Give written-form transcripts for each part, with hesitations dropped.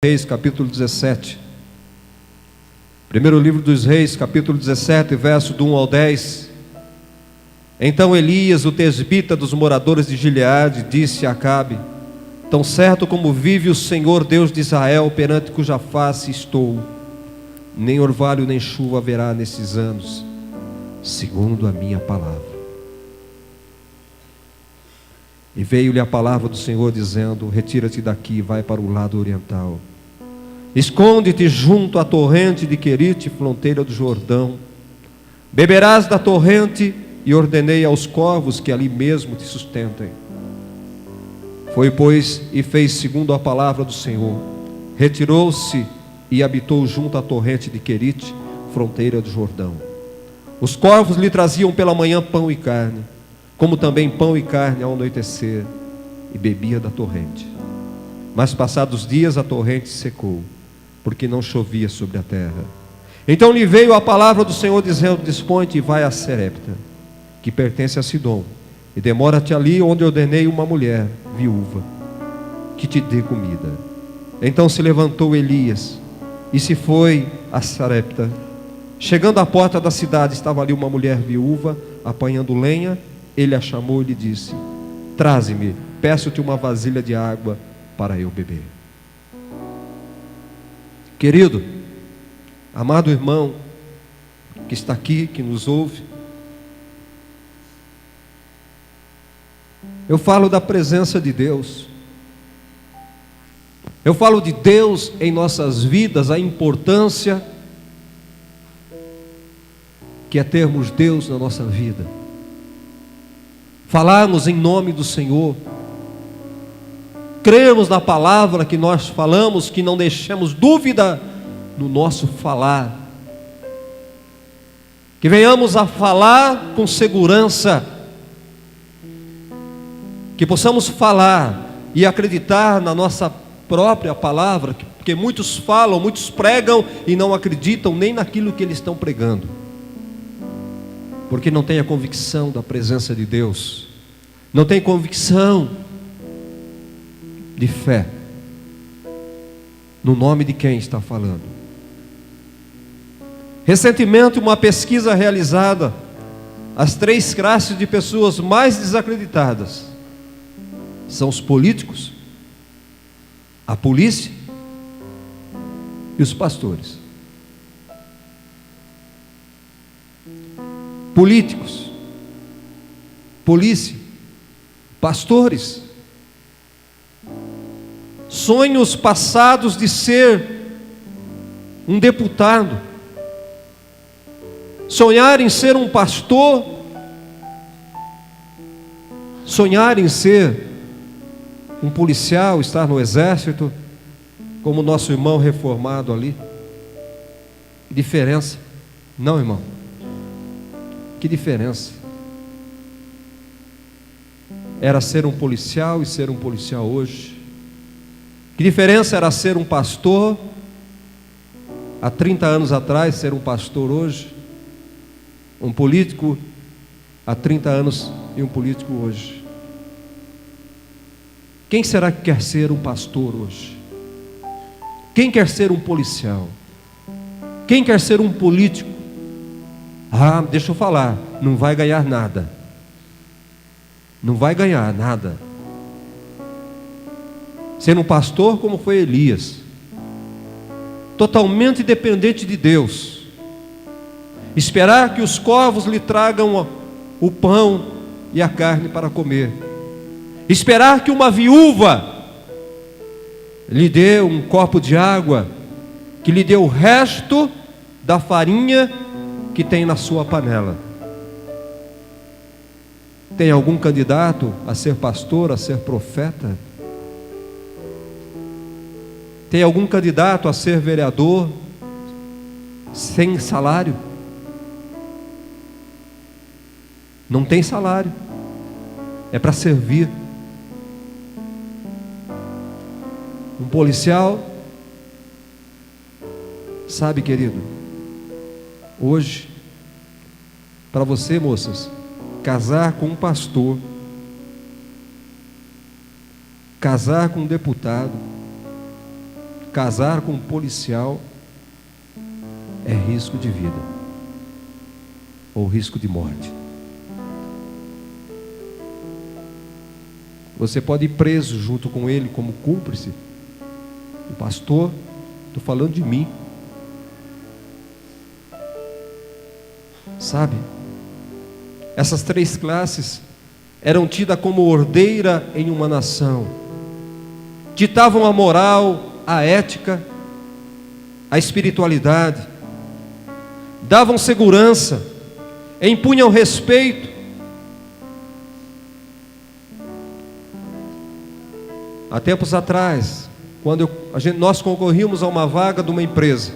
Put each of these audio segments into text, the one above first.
Reis, capítulo 17. Primeiro livro dos Reis, capítulo 17, verso do 1 ao 10. Então Elias, o tesbita dos moradores de Gileade, disse a Acabe: tão certo como vive o Senhor Deus de Israel, perante cuja face estou, nem orvalho nem chuva haverá nesses anos, segundo a minha palavra. E veio-lhe a palavra do Senhor dizendo: retira-te daqui e vai para o lado oriental. Esconde-te junto à torrente de Querite, fronteira do Jordão. Beberás da torrente, e ordenei aos corvos que ali mesmo te sustentem. Foi, pois, e fez segundo a palavra do Senhor. Retirou-se e habitou junto à torrente de Querite, fronteira do Jordão. Os corvos lhe traziam pela manhã pão e carne, como também pão e carne ao anoitecer, e bebia da torrente. Mas passados dias a torrente secou, porque não chovia sobre a terra. Então lhe veio a palavra do Senhor dizendo: dispõe-te e vai a Serepta, que pertence a Sidom, e demora-te ali, onde ordenei uma mulher viúva que te dê comida. Então se levantou Elias e se foi a Sarepta. Chegando à porta da cidade, estava ali uma mulher viúva apanhando lenha. Ele a chamou e lhe disse: traze-me, peço-te uma vasilha de água para eu beber. Querido, amado irmão que está aqui, que nos ouve, eu falo da presença de Deus. Eu falo de Deus em nossas vidas, a importância que é termos Deus na nossa vida. Falarmos em nome do Senhor, cremos na palavra que nós falamos, que não deixemos dúvida no nosso falar, que venhamos a falar com segurança, que possamos falar e acreditar na nossa própria palavra, porque muitos falam, muitos pregam e não acreditam nem naquilo que eles estão pregando, porque não tem a convicção da presença de Deus, não tem convicção de fé no nome de quem está falando. Recentemente, uma pesquisa realizada, as 3 classes de pessoas mais desacreditadas são os políticos, a polícia e os pastores. Políticos, polícia, pastores. Sonhos passados de ser um deputado, sonhar em ser um pastor, sonhar em ser um policial, estar no exército, como nosso irmão reformado ali. Que diferença, não, irmão? Que diferença era ser um policial e ser um policial hoje? Que diferença era ser um pastor há 30 anos atrás, ser um pastor hoje? Um político há 30 anos e um político hoje. Quem será que quer ser um pastor hoje? Quem quer ser um policial? Quem quer ser um político? Ah, deixa eu falar, não vai ganhar nada. Não vai ganhar nada. Ser um pastor como foi Elias, totalmente dependente de Deus, esperar que os corvos lhe tragam o pão e a carne para comer, esperar que uma viúva lhe dê um copo de água, que lhe dê o resto da farinha que tem na sua panela. Tem algum candidato a ser pastor, a ser profeta? Tem algum candidato a ser vereador sem salário? Não tem salário, é para servir. Um policial, sabe, querido, hoje, para você, moças, casar com um pastor, casar com um deputado, casar com um policial é risco de vida ou risco de morte. Você pode ir preso junto com ele como cúmplice. O pastor, estou falando de mim. Sabe? Essas 3 classes eram tidas como ordeira em uma nação. Ditavam a moral, a ética, a espiritualidade. Davam segurança, impunham respeito. Há tempos atrás, quando nós concorríamos a uma vaga de uma empresa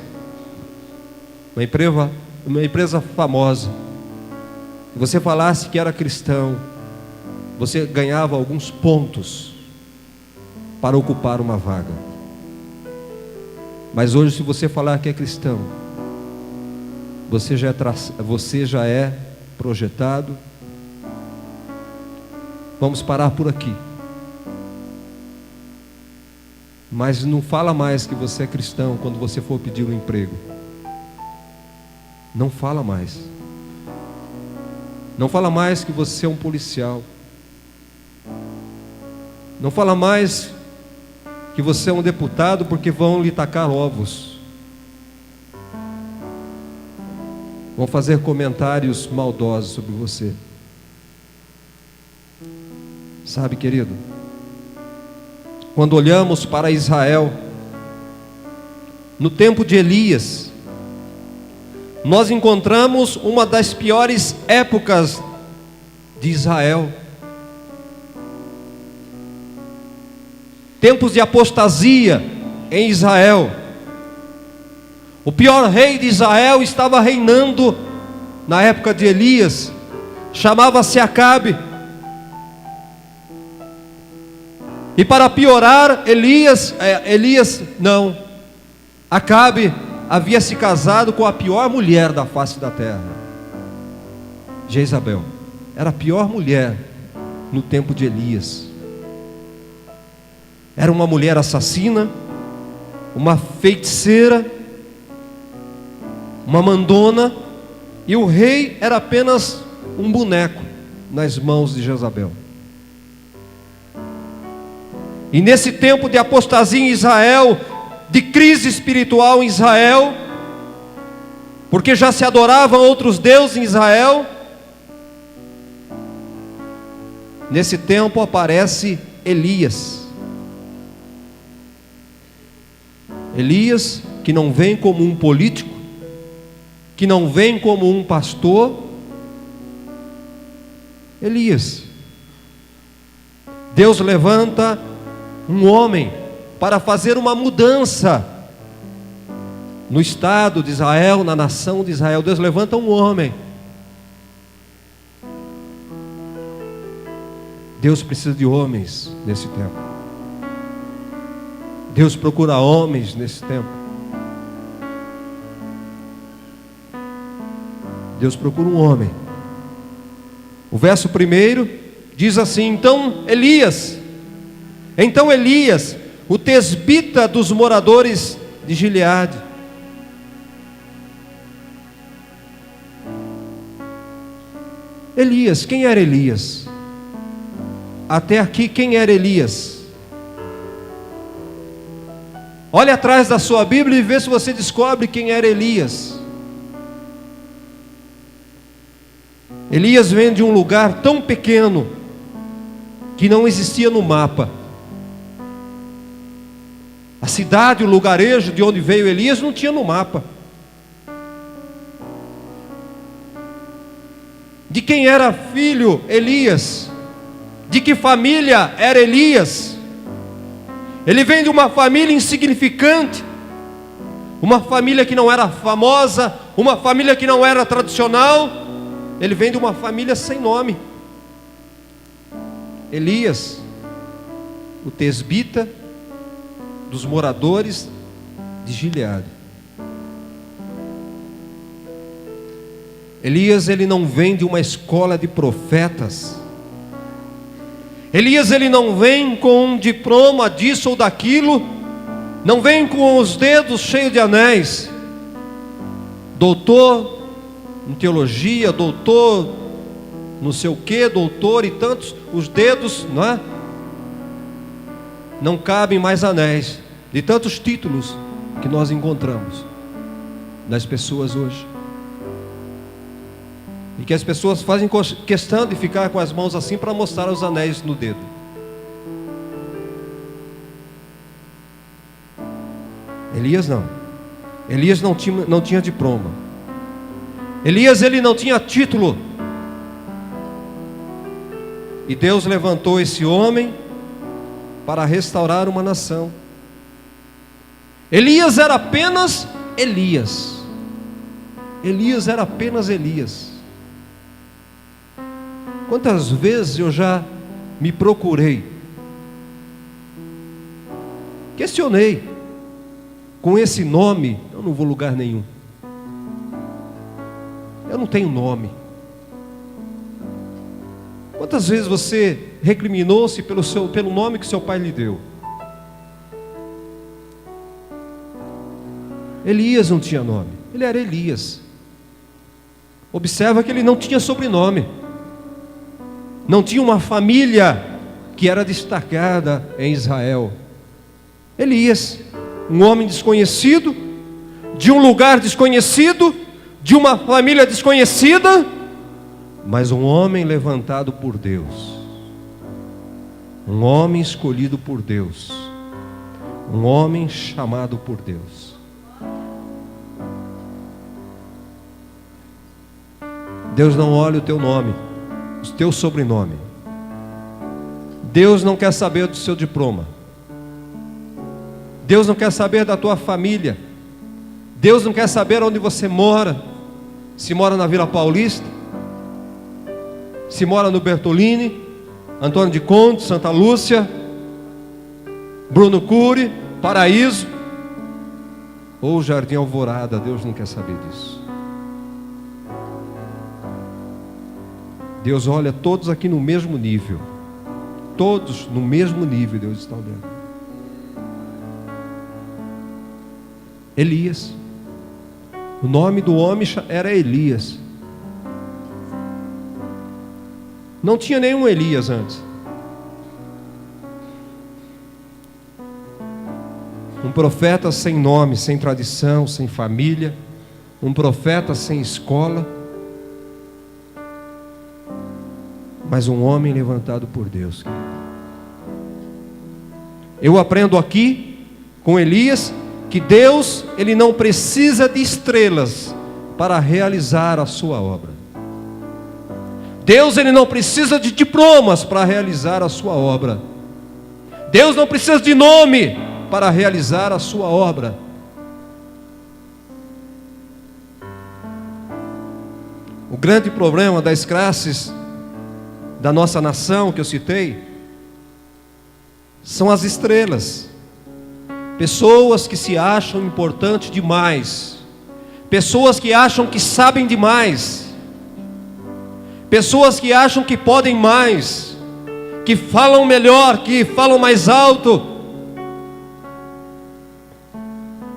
famosa, e você falasse que era cristão, você ganhava alguns pontos para ocupar uma vaga. Mas hoje, se você falar que é cristão, você já é projetado. Vamos parar por aqui. Mas não fala mais que você é cristão quando você for pedir um emprego. Não fala mais. Não fala mais que você é um policial. Não fala mais que você é um deputado, porque vão lhe tacar ovos. Vão fazer comentários maldosos sobre você. Sabe, querido, quando olhamos para Israel, no tempo de Elias, nós encontramos uma das piores épocas de Israel. Tempos de apostasia em Israel. O pior rei de Israel estava reinando na época de Elias. Chamava-se Acabe. E para piorar, Acabe havia se casado com a pior mulher da face da terra, Jezabel. Era a pior mulher no tempo de Elias. Era uma mulher assassina, uma feiticeira, uma mandona, e o rei era apenas um boneco nas mãos de Jezabel. E nesse tempo de apostasia em Israel, de crise espiritual em Israel, porque já se adoravam outros deuses em Israel, nesse tempo aparece Elias. Elias, que não vem como um político, que não vem como um pastor. Elias. Deus levanta um homem para fazer uma mudança no estado de Israel, na nação de Israel. Deus levanta um homem. Deus precisa de homens nesse tempo. Deus procura homens nesse tempo. Deus procura um homem. O verso 1 diz assim: Então Elias, o tesbita dos moradores de Gileade. Elias, quem era Elias? Até aqui, quem era Elias? Olha atrás da sua Bíblia e vê se você descobre quem era Elias. Elias vem de um lugar tão pequeno que não existia no mapa. A cidade, o lugarejo de onde veio Elias não tinha no mapa. De quem era filho Elias? De que família era Elias? Ele vem de uma família insignificante, uma família que não era famosa, uma família que não era tradicional. Ele vem de uma família sem nome. Elias, o tesbita dos moradores de Gileade. Elias, ele não vem de uma escola de profetas. Elias, ele não vem com um diploma disso ou daquilo. Não vem com os dedos cheios de anéis. Doutor em teologia, doutor não sei o que, doutor e tantos, os dedos, não é? Não cabem mais anéis, de tantos títulos que nós encontramos nas pessoas hoje. E que as pessoas fazem questão de ficar com as mãos assim para mostrar os anéis no dedo. Elias não. Elias não tinha diploma. Elias, ele não tinha título. E Deus levantou esse homem para restaurar uma nação. Elias era apenas Elias. Elias era apenas Elias. Quantas vezes eu já me procurei, questionei, com esse nome eu não vou a lugar nenhum. Eu não tenho nome. Quantas vezes você recriminou-se pelo nome que seu pai lhe deu? Elias não tinha nome, ele era Elias. Observa que ele não tinha sobrenome. Não tinha uma família que era destacada em Israel. Elias, um homem desconhecido, de um lugar desconhecido, de uma família desconhecida, mas um homem levantado por Deus, um homem escolhido por Deus, um homem chamado por Deus. Deus não olha o teu nome, o teu sobrenome. Deus não quer saber do seu diploma. Deus não quer saber da tua família. Deus não quer saber onde você mora. Se mora na Vila Paulista, se mora no Bertolini, Antônio de Conde, Santa Lúcia, Bruno Cury, Paraíso ou Jardim Alvorada. Deus não quer saber disso. Deus olha todos aqui no mesmo nível. Todos no mesmo nível Deus está olhando. Elias. O nome do homem era Elias. Não tinha nenhum Elias antes. Um profeta sem nome, sem tradição, sem família. Um profeta sem escola. Mas um homem levantado por Deus. Eu aprendo aqui com Elias que Deus, ele não precisa de estrelas para realizar a sua obra. Deus, ele não precisa de diplomas para realizar a sua obra. Deus não precisa de nome para realizar a sua obra. O grande problema das classes da nossa nação, que eu citei, são as estrelas. Pessoas que se acham importantes demais. Pessoas que acham que sabem demais. Pessoas que acham que podem mais. Que falam melhor, que falam mais alto.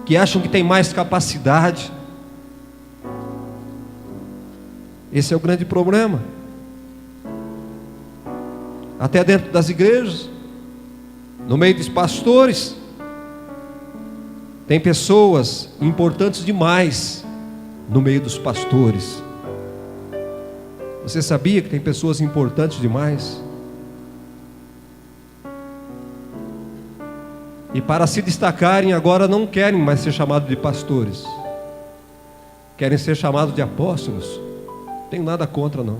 Que acham que têm mais capacidade. Esse é o grande problema. Até dentro das igrejas, no meio dos pastores, tem pessoas importantes demais no meio dos pastores. Você sabia que tem pessoas importantes demais? E para se destacarem agora não querem mais ser chamados de pastores. Querem ser chamados de apóstolos. Não tenho nada contra não.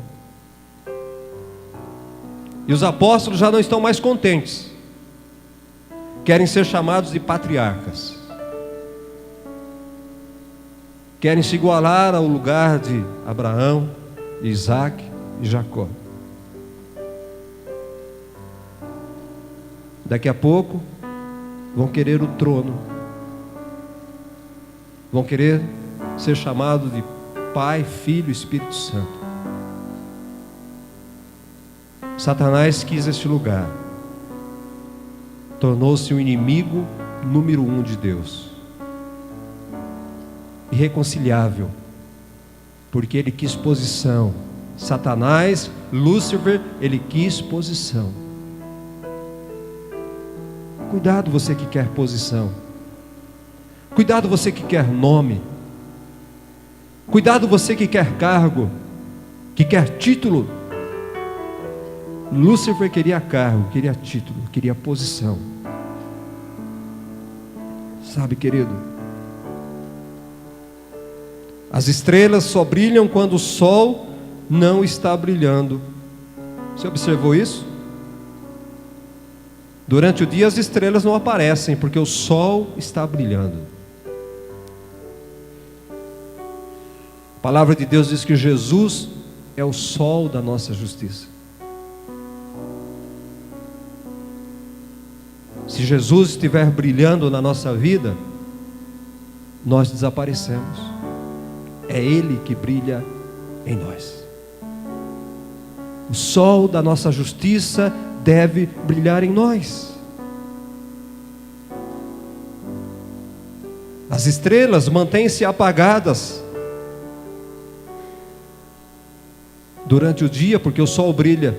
E os apóstolos já não estão mais contentes. Querem ser chamados de patriarcas. Querem se igualar ao lugar de Abraão, Isaac e Jacó. Daqui a pouco vão querer o trono. Vão querer ser chamados de Pai, Filho e Espírito Santo. Satanás quis este lugar. Tornou-se um inimigo número 1 de Deus. Irreconciliável, porque ele quis posição. Satanás, Lúcifer, ele quis posição. Cuidado você que quer posição. Cuidado você que quer nome. Cuidado você que quer cargo, que quer título. Lúcifer queria cargo, queria título, queria posição. Sabe, querido, as estrelas só brilham quando o sol não está brilhando. Você observou isso? Durante o dia as estrelas não aparecem, porque o sol está brilhando. A palavra de Deus diz que Jesus é o sol da nossa justiça. Se Jesus estiver brilhando na nossa vida, nós desaparecemos. É Ele que brilha em nós. O sol da nossa justiça deve brilhar em nós. As estrelas mantêm-se apagadas durante o dia, porque o sol brilha.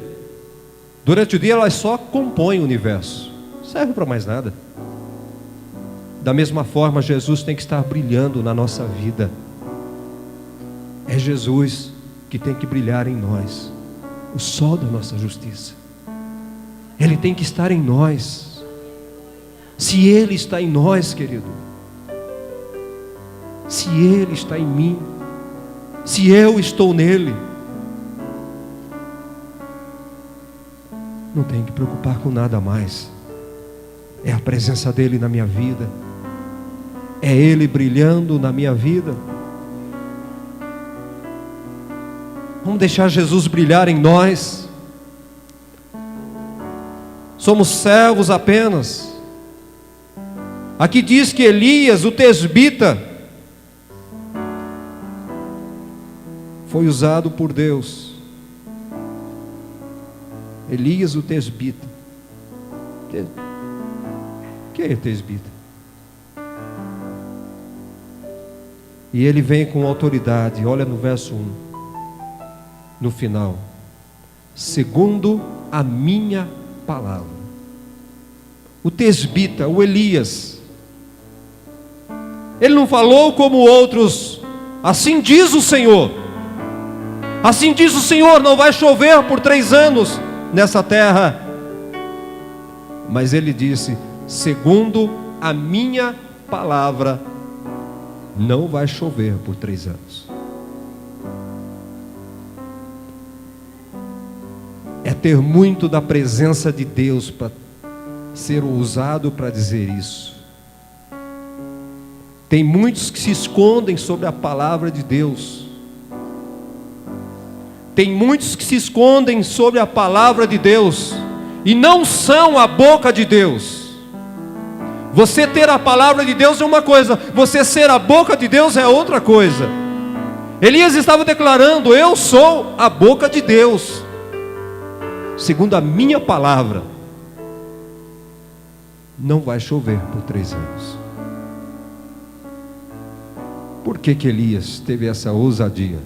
Durante o dia elas só compõem o universo, não serve para mais nada. Da mesma forma, Jesus tem que estar brilhando na nossa vida. É Jesus que tem que brilhar em nós, o sol da nossa justiça. Ele tem que estar em nós. Se Ele está em nós, querido, se Ele está em mim, se eu estou nele, não tenho que preocupar com nada mais. É a presença dele na minha vida, é Ele brilhando na minha vida. Vamos deixar Jesus brilhar em nós. Somos servos apenas. Aqui diz que Elias, o tesbita, foi usado por Deus. Elias, o tesbita. Quem é tesbita? E ele vem com autoridade. Olha no verso 1, no final: segundo a minha palavra. O tesbita, o Elias, ele não falou como outros: assim diz o Senhor, assim diz o Senhor, não vai chover por 3 anos nessa terra. Mas ele disse: segundo a minha palavra, não vai chover por 3 anos. É ter muito da presença de Deus para ser ousado para dizer isso. Tem muitos que se escondem sobre a palavra de Deus. Tem muitos que se escondem sobre a palavra de Deus e não são a boca de Deus. Você ter a palavra de Deus é uma coisa, você ser a boca de Deus é outra coisa. Elias estava declarando: eu sou a boca de Deus. Segundo a minha palavra, não vai chover por 3 anos. Por que Elias teve essa ousadia?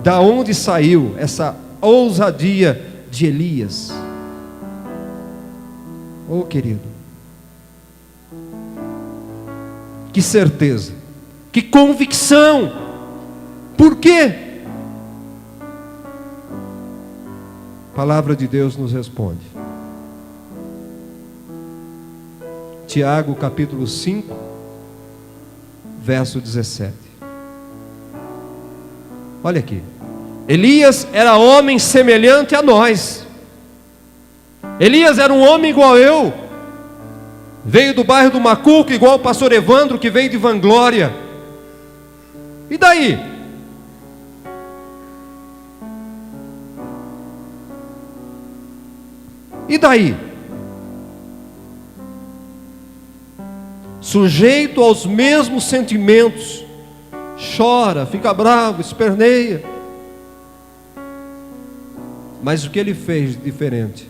Da onde saiu essa ousadia de Elias? Oh, querido, que certeza, que convicção. Por quê? A palavra de Deus nos responde. Tiago capítulo 5, verso 17. Olha aqui. Elias era homem semelhante a nós. Elias era um homem igual a eu. Veio do bairro do Macuco, igual o pastor Evandro, que veio de Vanglória. E daí? E daí? Sujeito aos mesmos sentimentos, chora, fica bravo, esperneia. Mas o que ele fez de diferente?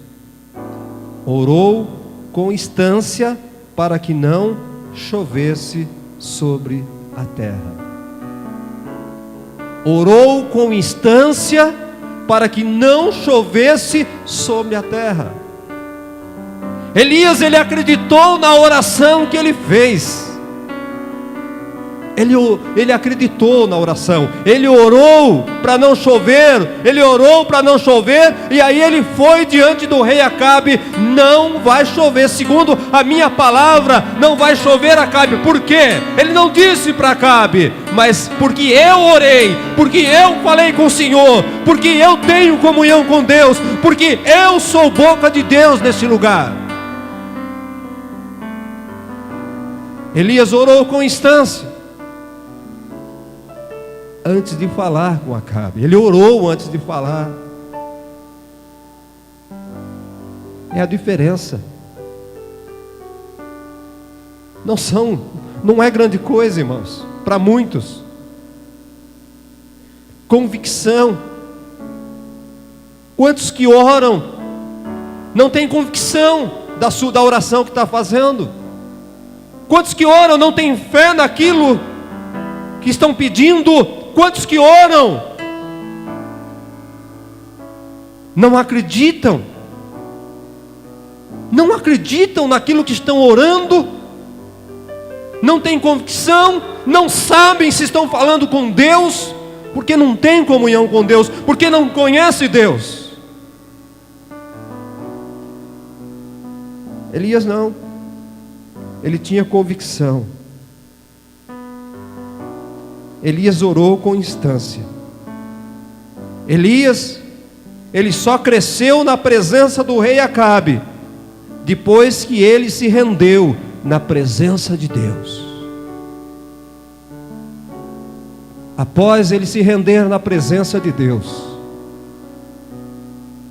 Orou com instância para que não chovesse sobre a terra. Orou com instância para que não chovesse sobre a terra. Elias, ele acreditou na oração que ele fez. Ele acreditou na oração. Ele orou para não chover. Ele orou para não chover. E aí ele foi diante do rei Acabe. Não vai chover, segundo a minha palavra, não vai chover, Acabe. Por quê? Ele não disse para Acabe, mas porque eu orei, porque eu falei com o Senhor, porque eu tenho comunhão com Deus, porque eu sou boca de Deus nesse lugar. Elias orou com instância antes de falar com Acabe. Ele orou antes de falar. É a diferença. Não é grande coisa, irmãos, para muitos. Convicção. Quantos que oram não têm convicção da oração que está fazendo? Quantos que oram não têm fé naquilo que estão pedindo? Quantos que oram não acreditam? Não acreditam naquilo que estão orando? Não têm convicção? Não sabem se estão falando com Deus? Porque não têm comunhão com Deus, porque não conhecem Deus. Elias não. Ele tinha convicção. Elias orou com instância. Elias, ele só cresceu na presença do rei Acabe depois que ele se rendeu na presença de Deus. Após ele se render na presença de Deus,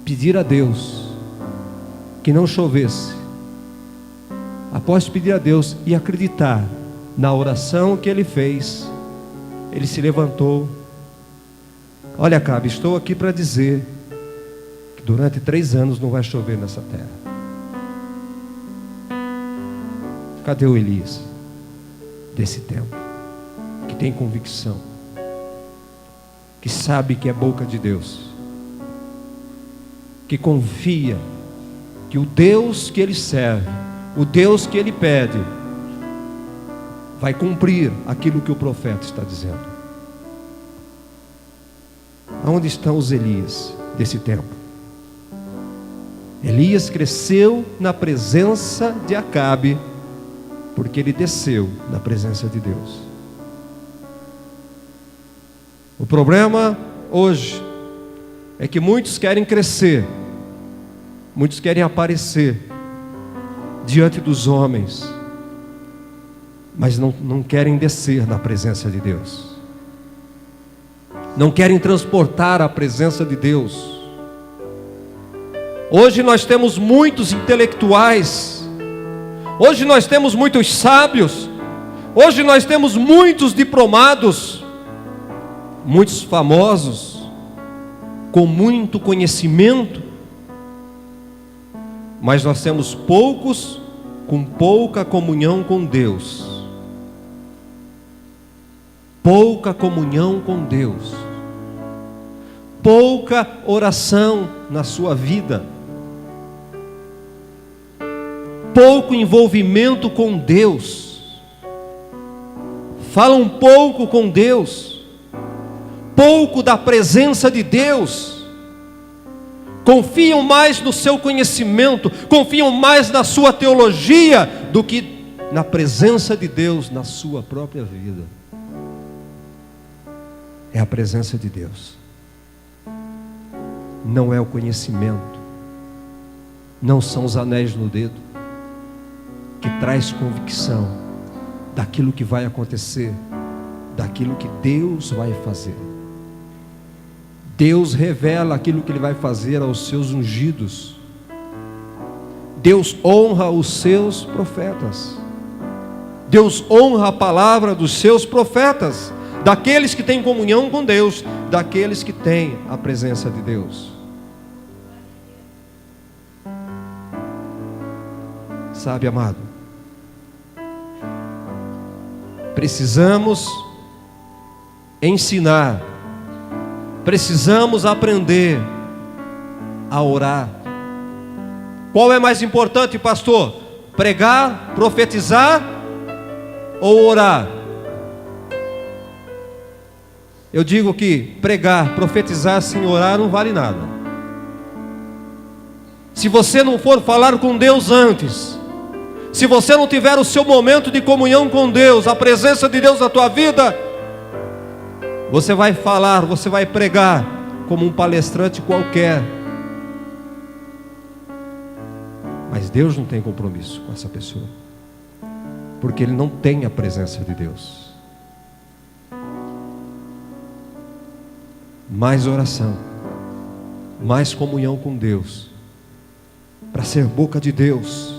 pedir a Deus que não chovesse, após pedir a Deus e acreditar na oração que ele fez, ele se levantou. Olha, Acabe, estou aqui para dizer que durante 3 anos não vai chover nessa terra. Cadê o Elias desse tempo? Que tem convicção, que sabe que é boca de Deus, que confia que o Deus que ele serve, o Deus que ele pede, vai cumprir aquilo que o profeta está dizendo. Aonde estão os Elias desse tempo? Elias cresceu na presença de Acabe, porque ele desceu na presença de Deus. O problema hoje é que muitos querem crescer, muitos querem aparecer diante dos homens, mas não querem descer na presença de Deus, não querem transportar a presença de Deus. Hoje nós temos muitos intelectuais, hoje nós temos muitos sábios, hoje nós temos muitos diplomados, muitos famosos, com muito conhecimento, mas nós temos poucos com pouca comunhão com Deus. Pouca comunhão com Deus, pouca oração na sua vida, pouco envolvimento com Deus, falam pouco com Deus, pouco da presença de Deus, confiam mais no seu conhecimento, confiam mais na sua teologia do que na presença de Deus na sua própria vida. É a presença de Deus, não é o conhecimento, não são os anéis no dedo, que traz convicção daquilo que vai acontecer, daquilo que Deus vai fazer. Deus revela aquilo que Ele vai fazer aos seus ungidos. Deus honra os seus profetas. Deus honra a palavra dos seus profetas, daqueles que têm comunhão com Deus, daqueles que têm a presença de Deus. Sabe, amado, Precisamos ensinar, precisamos aprender a orar. Qual é mais importante, pastor? Pregar, profetizar ou orar? Eu digo que pregar, profetizar sem orar não vale nada. Se você não for falar com Deus antes, se você não tiver o seu momento de comunhão com Deus, a presença de Deus na tua vida, você vai falar, você vai pregar como um palestrante qualquer. Mas Deus não tem compromisso com essa pessoa, porque ele não tem a presença de Deus. Mais oração, mais comunhão com Deus, para ser boca de Deus.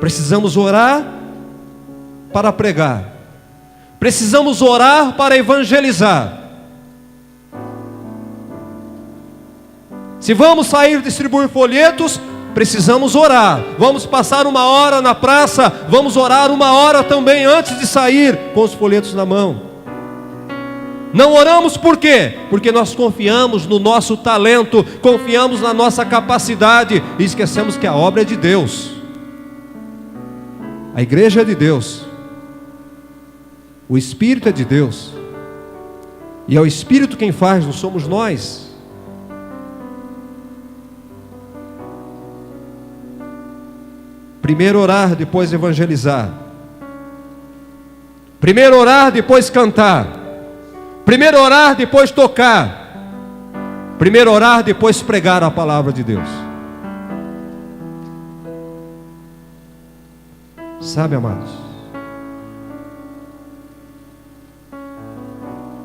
Precisamos orar para pregar, precisamos orar para evangelizar. Se vamos sair distribuir folhetos, precisamos orar. Vamos passar 1 hora na praça, vamos orar 1 hora também antes de sair com os folhetos na mão. Não oramos por quê? Porque nós confiamos no nosso talento, confiamos na nossa capacidade e esquecemos que a obra é de Deus. A igreja é de Deus. O Espírito é de Deus. E é o Espírito quem faz, não somos nós. Primeiro orar, depois evangelizar. Primeiro orar, depois cantar. Primeiro orar, depois tocar. Primeiro orar, depois pregar a palavra de Deus. Sabe, amados?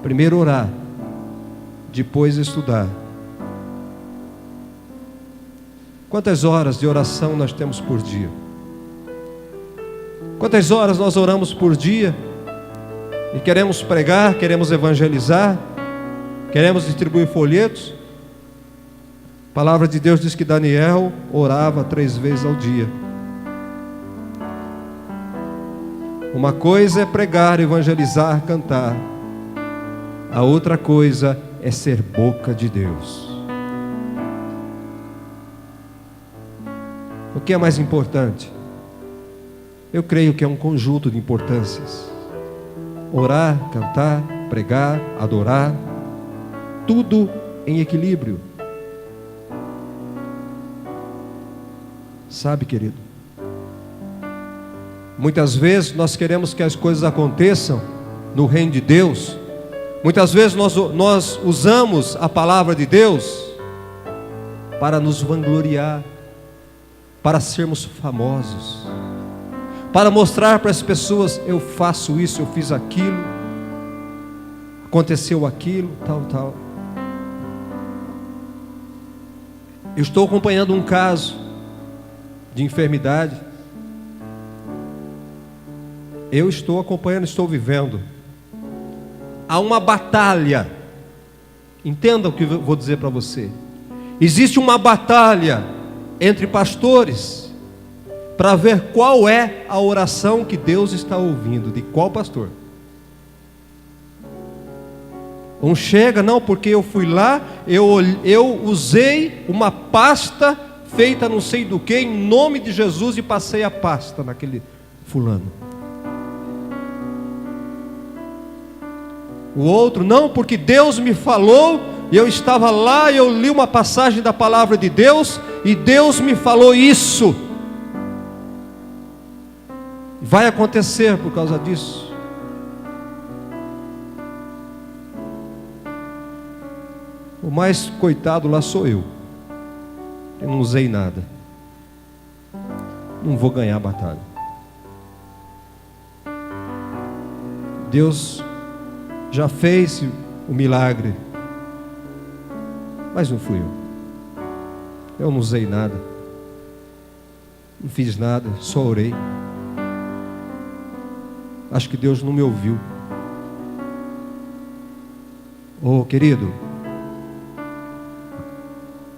Primeiro orar, depois estudar. Quantas horas de oração nós temos por dia? Quantas horas nós oramos por dia? E queremos pregar, queremos evangelizar, queremos distribuir folhetos. A palavra de Deus diz que Daniel orava 3 vezes ao dia. Uma coisa é pregar, evangelizar, cantar. A outra coisa é ser boca de Deus. O que é mais importante? Eu creio que é um conjunto de importâncias. Orar, cantar, pregar, adorar, tudo em equilíbrio. Sabe, querido, muitas vezes nós queremos que as coisas aconteçam no reino de Deus. Muitas vezes nós usamos a palavra de Deus para nos vangloriar, para sermos famosos, para mostrar para as pessoas: eu faço isso, eu fiz aquilo, aconteceu aquilo, tal. Eu estou acompanhando um caso de enfermidade. Eu estou acompanhando, estou vivendo. Há uma batalha. Entenda o que eu vou dizer para você. Existe uma batalha entre pastores para ver qual é a oração que Deus está ouvindo, de qual pastor. Um chega, não, porque eu fui lá, eu usei uma pasta feita não sei do que, em nome de Jesus, e passei a pasta naquele fulano. O outro, não, porque Deus me falou, e eu estava lá, e eu li uma passagem da palavra de Deus, e Deus me falou isso. Vai acontecer por causa disso. O mais coitado lá sou eu. Eu não usei nada. Não vou ganhar a batalha. Deus já fez o milagre, mas não fui eu. Eu não usei nada, não fiz nada, só orei. Acho que Deus não me ouviu. Oh, querido,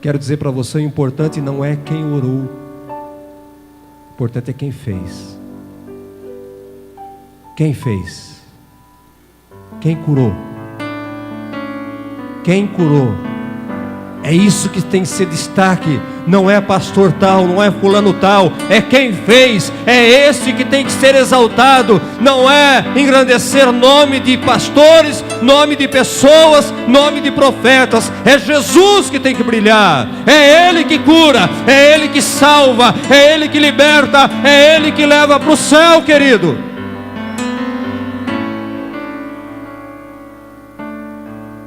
quero dizer para você: o importante não é quem orou, o importante é quem fez. Quem fez? Quem curou? Quem curou? É isso que tem que ser destaque. Não é pastor tal, não é fulano tal, é quem fez. É esse que tem que ser exaltado. Não é engrandecer nome de pastores, nome de pessoas, nome de profetas. É Jesus que tem que brilhar. É Ele que cura, é Ele que salva, é Ele que liberta, é Ele que leva para o céu, querido.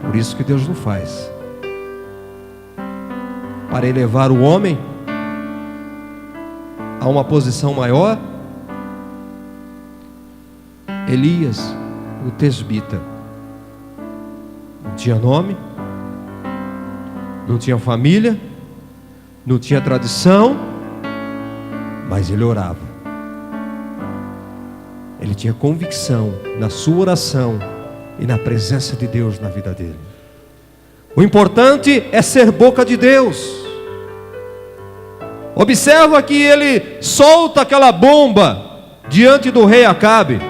Por isso que Deus não faz para elevar o homem a uma posição maior. Elias, o tesbita, não tinha nome, não tinha família, não tinha tradição, mas ele orava. Ele tinha convicção na sua oração e na presença de Deus na vida dele. O importante é ser boca de Deus. Observa que ele solta aquela bomba diante do rei Acabe.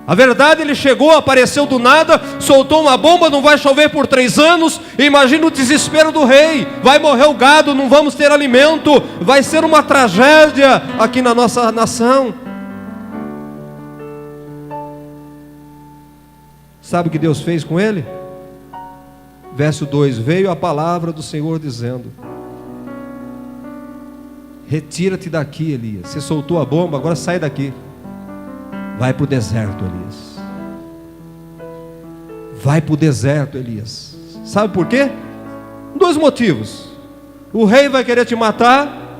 A verdade, ele chegou, apareceu do nada, soltou uma bomba, não vai chover por 3 anos. Imagina o desespero do rei. Vai morrer o gado, não vamos ter alimento. Vai ser uma tragédia aqui na nossa nação. Sabe o que Deus fez com ele? Verso 2: veio a palavra do Senhor dizendo: retira-te daqui, Elias. Você soltou a bomba, agora sai daqui. Vai para o deserto, Elias. Vai para o deserto, Elias. Sabe por quê? 2 motivos. O rei vai querer te matar,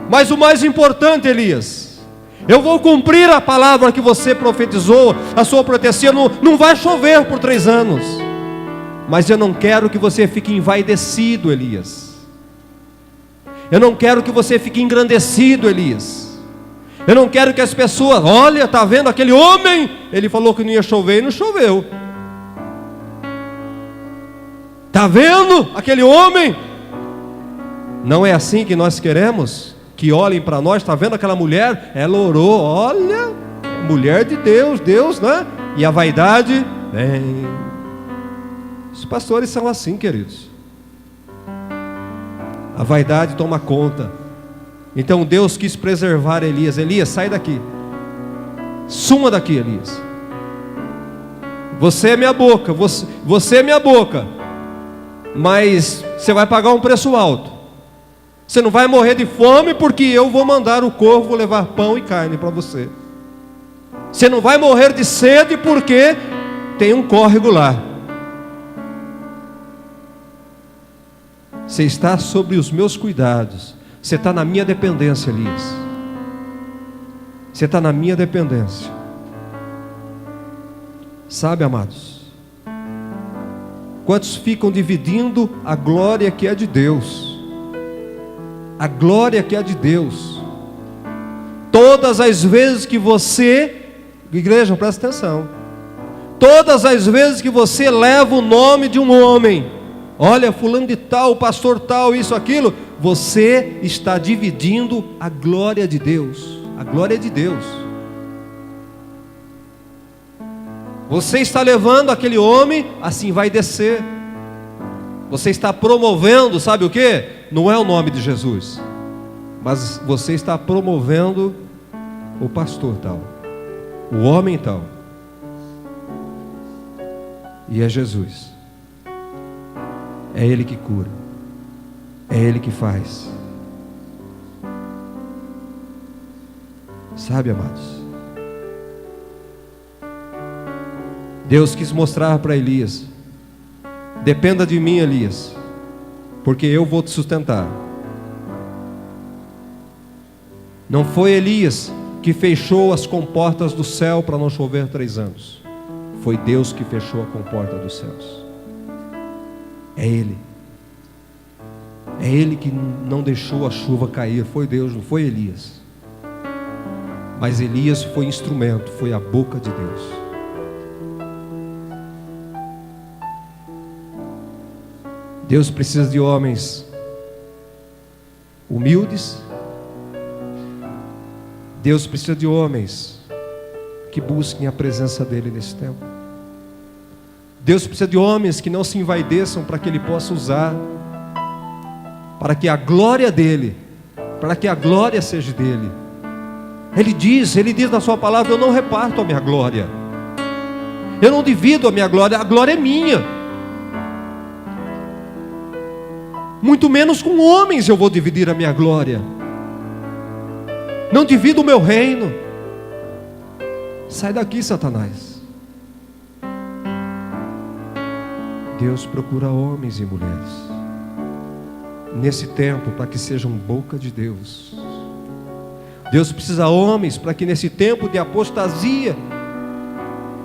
mas o mais importante, Elias, eu vou cumprir a palavra que você profetizou, a sua profecia. Não vai chover por 3 anos. Mas eu não quero que você fique envaidecido, Elias. Eu não quero que você fique engrandecido, Elias. Eu não quero que as pessoas, olha, está vendo aquele homem? Ele falou que não ia chover e não choveu. Está vendo aquele homem? Não é assim que nós queremos que olhem para nós. Está vendo aquela mulher? Ela orou, olha, mulher de Deus, Deus, né? E a vaidade vem. Os pastores são assim, queridos. A vaidade toma conta. Então Deus quis preservar Elias. Elias, sai daqui. Suma daqui, Elias. Você é minha boca. Você é minha boca. Mas você vai pagar um preço alto. Você não vai morrer de fome, porque eu vou mandar o corvo levar pão e carne para você. Você não vai morrer de sede, porque tem um córrego lá. Você está sobre os meus cuidados. Você está na minha dependência, Elias. Você está na minha dependência. Sabe, amados, quantos ficam dividindo a glória que é de Deus? A glória que é de Deus. Todas as vezes que você, igreja, presta atenção, todas as vezes que você leva o nome de um homem, olha, fulano de tal, pastor tal, isso, aquilo, você está dividindo a glória de Deus. A glória de Deus. Você está levando aquele homem, assim vai descer. Você está promovendo, sabe o que? Não é o nome de Jesus, mas você está promovendo o pastor tal, o homem tal. E é Jesus. É Ele que cura. É Ele que faz. Sabe, amados, Deus quis mostrar para Elias: dependa de mim, Elias, porque eu vou te sustentar. Não foi Elias que fechou as comportas do céu para não chover 3 anos. Foi Deus que fechou a comporta dos céus. É Ele. É Ele que não deixou a chuva cair. Foi Deus, não foi Elias. Mas Elias foi instrumento, foi a boca de Deus. Deus precisa de homens humildes. Deus precisa de homens que busquem a presença dEle nesse tempo. Deus precisa de homens que não se envaideçam para que Ele possa usar, para que a glória dEle, para que a glória seja dEle. Ele diz na sua palavra: eu não reparto a minha glória, eu não divido a glória é minha. Muito menos com homens eu vou dividir a minha glória. Não divido o meu reino. Sai daqui, Satanás. Deus procura homens e mulheres nesse tempo para que sejam boca de Deus. Deus precisa de homens para que nesse tempo de apostasia,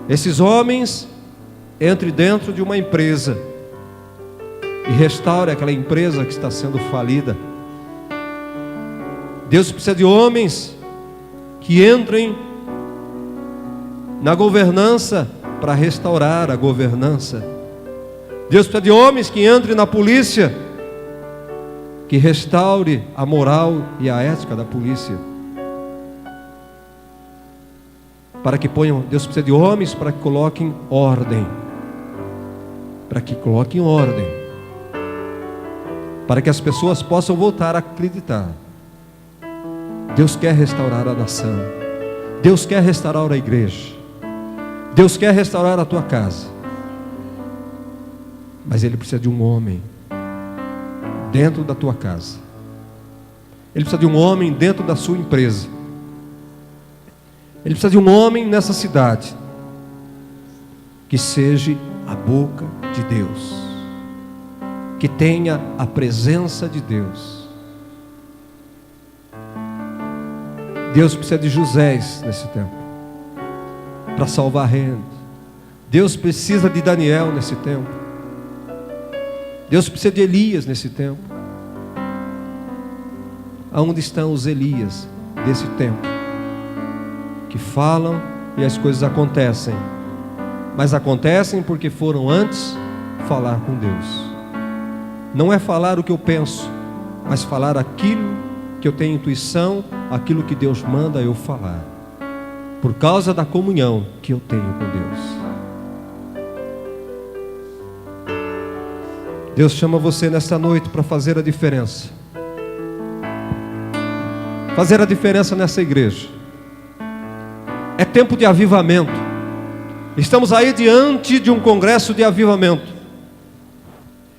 esses homens entrem dentro de uma empresa e restaure aquela empresa que está sendo falida. Deus precisa de homens que entrem na governança para restaurar a governança. Deus precisa de homens que entrem na polícia, que restaure a moral e a ética da polícia. Deus precisa de homens para que coloquem ordem. Para que as pessoas possam voltar a acreditar. Deus quer restaurar a nação. Deus quer restaurar a igreja. Deus quer restaurar a tua casa. Mas Ele precisa de um homem dentro da tua casa. Ele precisa de um homem dentro da sua empresa. Ele precisa de um homem nessa cidade que seja a boca de Deus, que tenha a presença de Deus. Deus precisa de Josés nesse tempo para salvar reinos. Deus precisa de Daniel nesse tempo. Deus precisa de Elias nesse tempo. Aonde estão os Elias desse tempo? Que falam e as coisas acontecem, mas acontecem porque foram antes falar com Deus. Não é falar o que eu penso, mas falar aquilo que eu tenho intuição, aquilo que Deus manda eu falar, por causa da comunhão que eu tenho com Deus. Deus chama você nesta noite para fazer a diferença. Fazer a diferença nessa igreja. É tempo de avivamento. Estamos aí diante de um congresso de avivamento.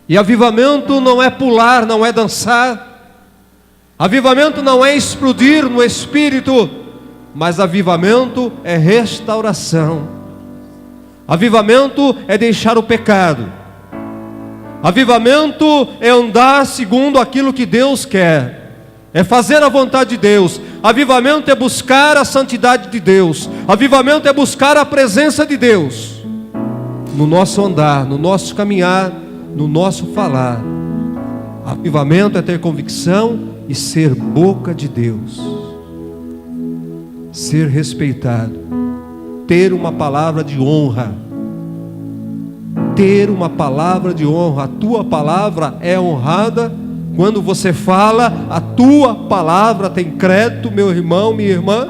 E avivamento não é pular, não é dançar. Avivamento não é explodir no espírito, mas avivamento é restauração. Avivamento é deixar o pecado. Avivamento é andar segundo aquilo que Deus quer. É fazer a vontade de Deus. Avivamento é buscar a santidade de Deus. Avivamento é buscar a presença de Deus no nosso andar, no nosso caminhar, no nosso falar. Avivamento é ter convicção e ser boca de Deus, ser respeitado, ter uma palavra de honra. Ter uma palavra de honra. A tua palavra é honrada. Quando você fala, a tua palavra tem crédito, meu irmão, minha irmã.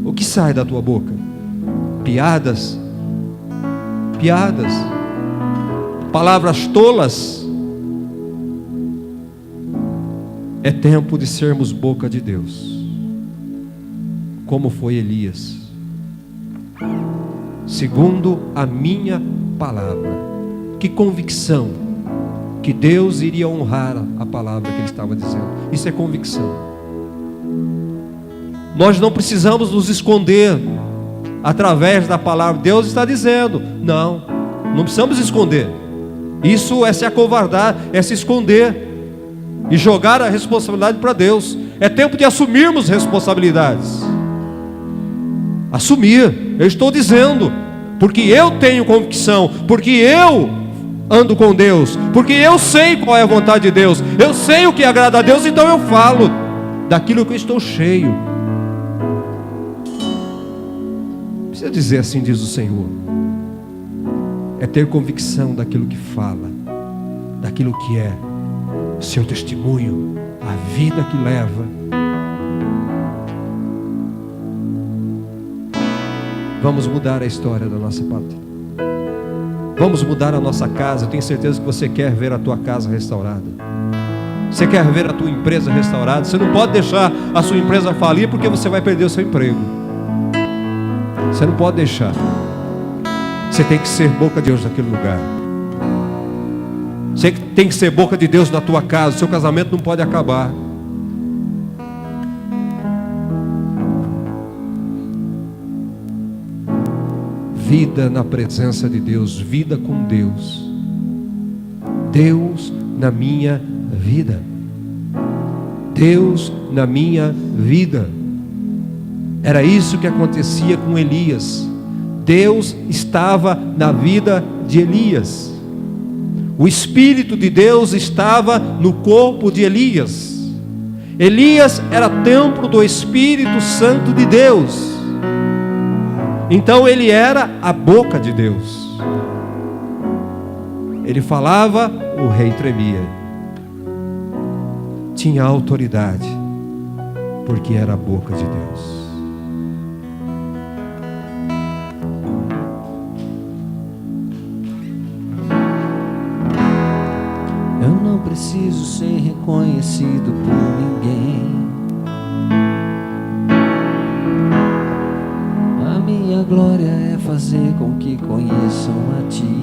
O que sai da tua boca? Piadas, palavras tolas. É tempo de sermos boca de Deus, como foi Elias, segundo a minha palavra. Que convicção que Deus iria honrar a palavra que ele estava dizendo. Isso é convicção. Nós não precisamos nos esconder através da palavra. Deus está dizendo. Não precisamos esconder. Isso é se acovardar, é se esconder e jogar a responsabilidade para Deus. É tempo de assumirmos responsabilidades. Assumir. Eu estou dizendo, porque eu tenho convicção, porque eu ando com Deus, porque eu sei qual é a vontade de Deus, eu sei o que agrada a Deus, então eu falo daquilo que eu estou cheio. Precisa dizer assim, diz o Senhor. É ter convicção daquilo que fala, daquilo que é seu testemunho, a vida que leva. Vamos mudar a história da nossa pátria. Vamos mudar a nossa casa. Eu tenho certeza que você quer ver a tua casa restaurada. Você quer ver a tua empresa restaurada. Você não pode deixar a sua empresa falir, porque você vai perder o seu emprego. Você não pode deixar. Você tem que ser boca de Deus naquele lugar. Você tem que ser boca de Deus na tua casa. O seu casamento não pode acabar. Vida na presença de Deus, vida com Deus. Deus na minha vida. Deus na minha vida. Era isso que acontecia com Elias. Deus estava na vida de Elias. O Espírito de Deus estava no corpo de Elias. Elias era templo do Espírito Santo de Deus. Então ele era a boca de Deus. Ele falava, o rei tremia. Tinha autoridade, porque era a boca de Deus. Eu não preciso ser reconhecido por ninguém. A glória é fazer com que conheçam a Ti.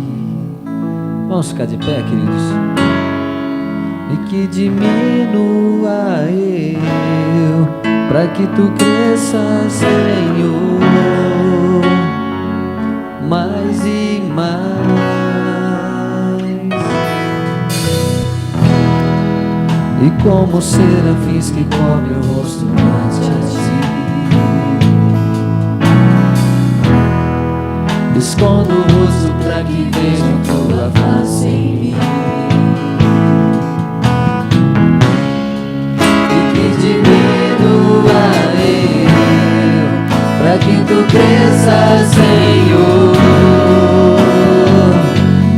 Vamos ficar de pé, queridos. E que diminua eu, para que Tu cresças, Senhor, mais e mais. E como serafins que cobrem o rosto ante a Ti, escondo o rosto para que vejam Tua face em mim. E que diminua eu, para que Tu cresças, Senhor,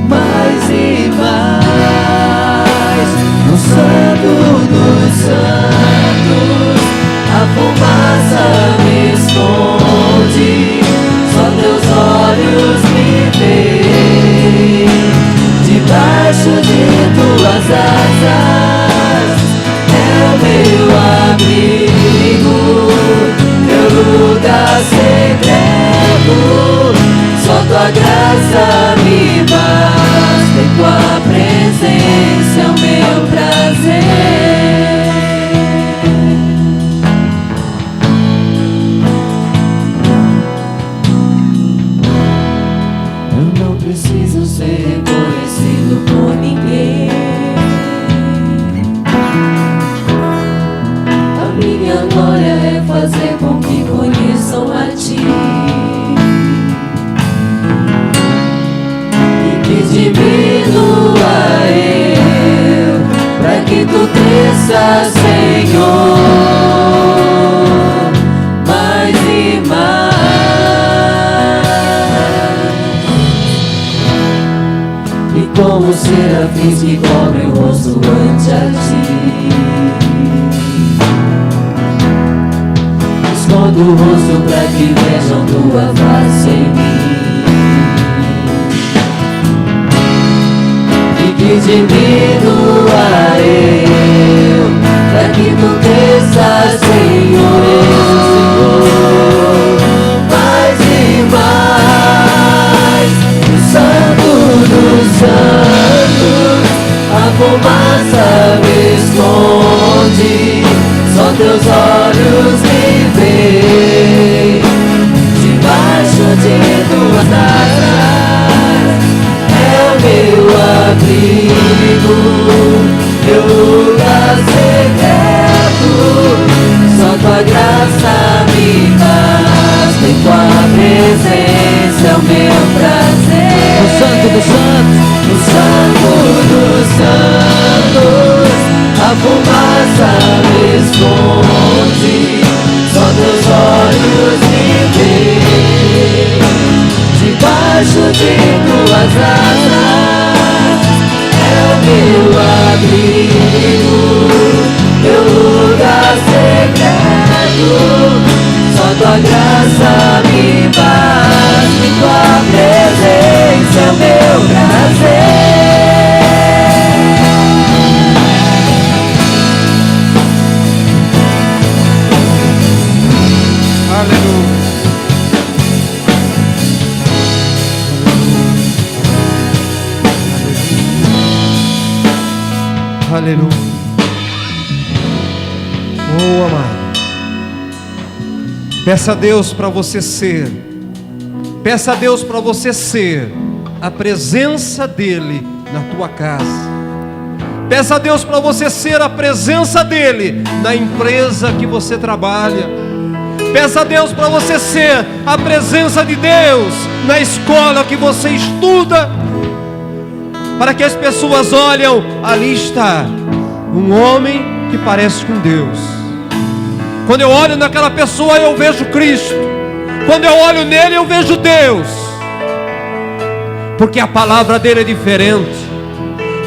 mais e mais. No Santo dos Santos, a fumaça me esconde. Só Teus olhos me veem, debaixo de Tuas asas é o meu abrigo, meu lugar secreto. Só Tua graça me basta, e Tua presença é o meu prazer. Preciso ser reconhecido por ninguém. A minha glória é fazer com que conheçam a Ti. E que diminua eu, para que Tu cresças, Senhor, mais e mais. Como serafins que cobrem o rosto ante a Ti, escondo o rosto para que vejam Tua face em mim. E que diminua eu, para que Tu cresças, Senhor, mais e mais. No Santo dos Santos, a fumaça me esconde. Só Teus olhos me veem, debaixo de Tuas asas é o meu abrigo, meu lugar secreto. Só Tua graça me basta, e Tua presença é o meu prazer. No Santo dos Santos, no Santo dos Santos, a fumaça me esconde. Só Teus olhos me veem, debaixo de Tuas asas é o meu abrigo, meu lugar secreto. Só Tua graça me basta, aleluia. Oh, amado, peça a Deus para você ser, peça a Deus para você ser a presença dEle na tua casa. Peça a Deus para você ser a presença dEle na empresa que você trabalha. Peça a Deus para você ser a presença de Deus na escola que você estuda, para que as pessoas olham, ali está um homem que parece com Deus. Quando eu olho naquela pessoa, eu vejo Cristo. Quando eu olho nele, eu vejo Deus. Porque a palavra dele é diferente,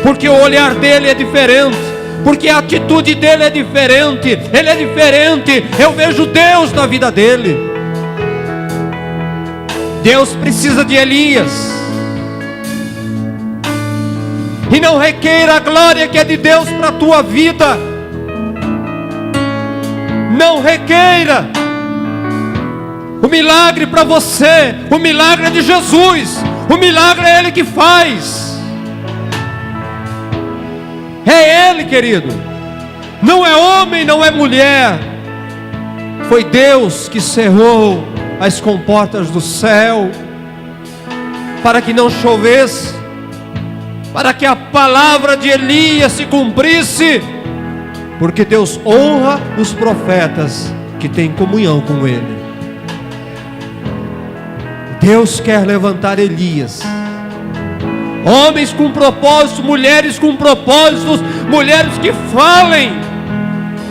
porque o olhar dele é diferente, porque a atitude dele é diferente. Ele é diferente. Eu vejo Deus na vida dele. Deus precisa de Elias. E não requeira a glória que é de Deus para a tua vida. Não requeira o milagre para você. O milagre é de Jesus. O milagre é Ele que faz. É Ele, querido. Não é homem, não é mulher. Foi Deus que cerrou as comportas do céu para que não chovesse, para que a palavra de Elias se cumprisse, porque Deus honra os profetas que têm comunhão com Ele. Deus quer levantar Elias, homens com propósitos, mulheres com propósitos, mulheres que falem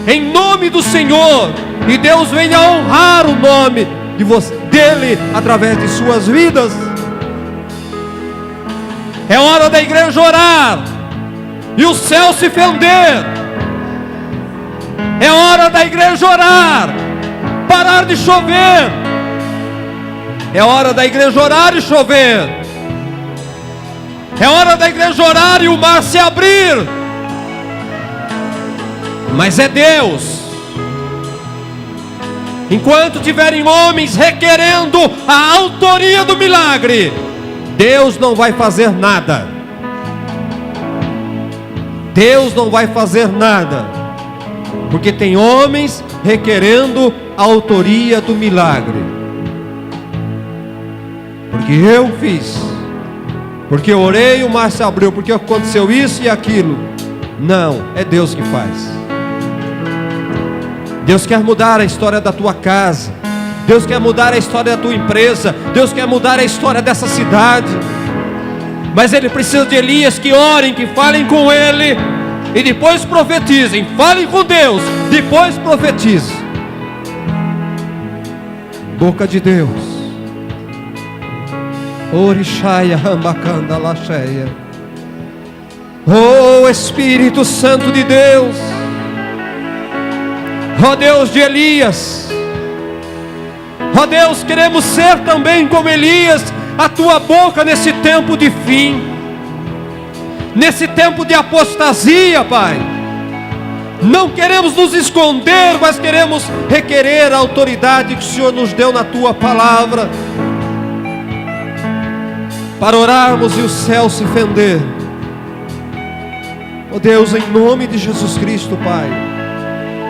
em nome do Senhor, e Deus venha honrar o nome dele através de suas vidas. É hora da igreja orar e o céu se fender. É hora da igreja orar, parar de chover. É hora da igreja orar e chover. É hora da igreja orar e o mar se abrir. Mas é Deus. Enquanto tiverem homens requerendo a autoria do milagre, Deus não vai fazer nada. Deus não vai fazer nada, porque tem homens requerendo a autoria do milagre. Porque eu fiz, porque eu orei e o mar se abriu, porque aconteceu isso e aquilo. Não, é Deus que faz. Deus quer mudar a história da tua casa. Deus quer mudar a história da tua empresa. Deus quer mudar a história dessa cidade. Mas Ele precisa de Elias que orem, que falem com Ele e depois profetizem. Falem com Deus, depois profetizem. Boca de Deus. Orixaia, Rambacanda, Lacheia. Oh Espírito Santo de Deus. Oh Deus de Elias. Oh Deus, queremos ser também como Elias, a tua boca nesse tempo de fim, nesse tempo de apostasia, Pai. Não queremos nos esconder, mas queremos requerer a autoridade que o Senhor nos deu na tua palavra, para orarmos e o céu se fender. Oh Deus, em nome de Jesus Cristo, Pai,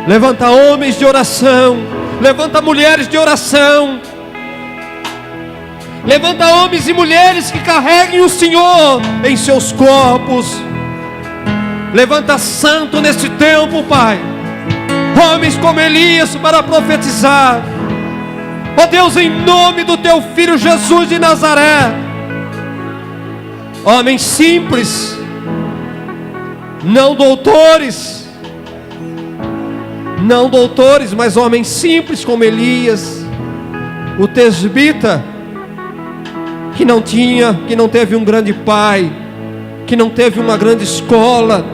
levanta homens de oração, levanta mulheres de oração, levanta homens e mulheres que carreguem o Senhor em seus corpos. Levanta santo nesse tempo, Pai, homens como Elias para profetizar. Ó Deus, em nome do Teu Filho Jesus de Nazaré, homens simples, não doutores, mas homens simples como Elias, o tesbita, que não teve um grande pai, que não teve uma grande escola,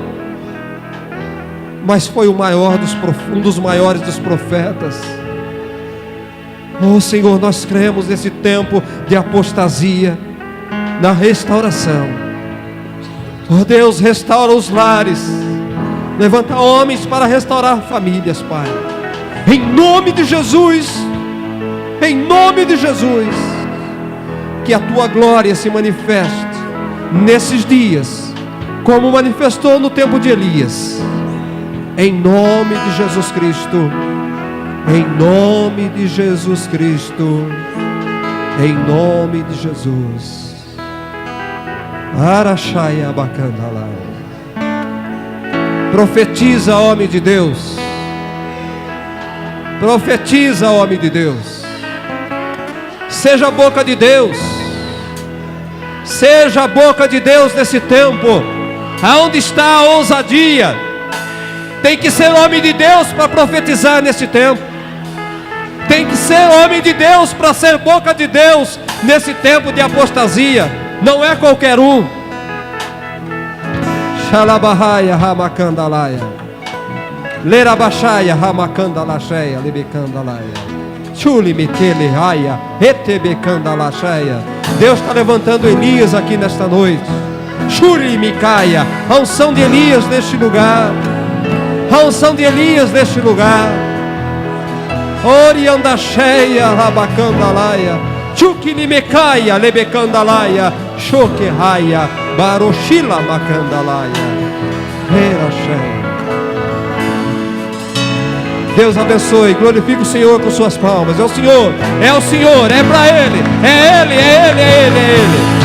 mas foi um dos maiores dos profetas. Oh Senhor, nós cremos nesse tempo de apostasia, na restauração. Oh Deus, restaura os lares, levanta homens para restaurar famílias, Pai, em nome de Jesus, em nome de Jesus. Que a Tua glória se manifeste nesses dias, como manifestou no tempo de Elias. Em nome de Jesus Cristo. Em nome de Jesus Cristo. Em nome de Jesus. Araxaia bacandalai. Profetiza, homem de Deus. Profetiza, homem de Deus. Seja a boca de Deus. Seja a boca de Deus nesse tempo. Aonde está a ousadia? Tem que ser homem de Deus para profetizar nesse tempo. Tem que ser homem de Deus para ser boca de Deus nesse tempo de apostasia. Não é qualquer um. Xalabahaya ramakandalaya. Lerabashaya ramakandalacheia. Lebekandalaya. Chulimekelehaya. Etebekandalacheia. Deus está levantando Elias aqui nesta noite. Chulimikaia. A unção de Elias neste lugar. A unção de Elias neste lugar. Oriandacheia rabacandalaia. Chukilimekaia lebekandalaia. Choquerraia. Baroshila macandalaia. Reiracheia. Deus abençoe, glorifique o Senhor com suas palmas. É o Senhor, é para Ele, é Ele, é Ele, é Ele, é Ele.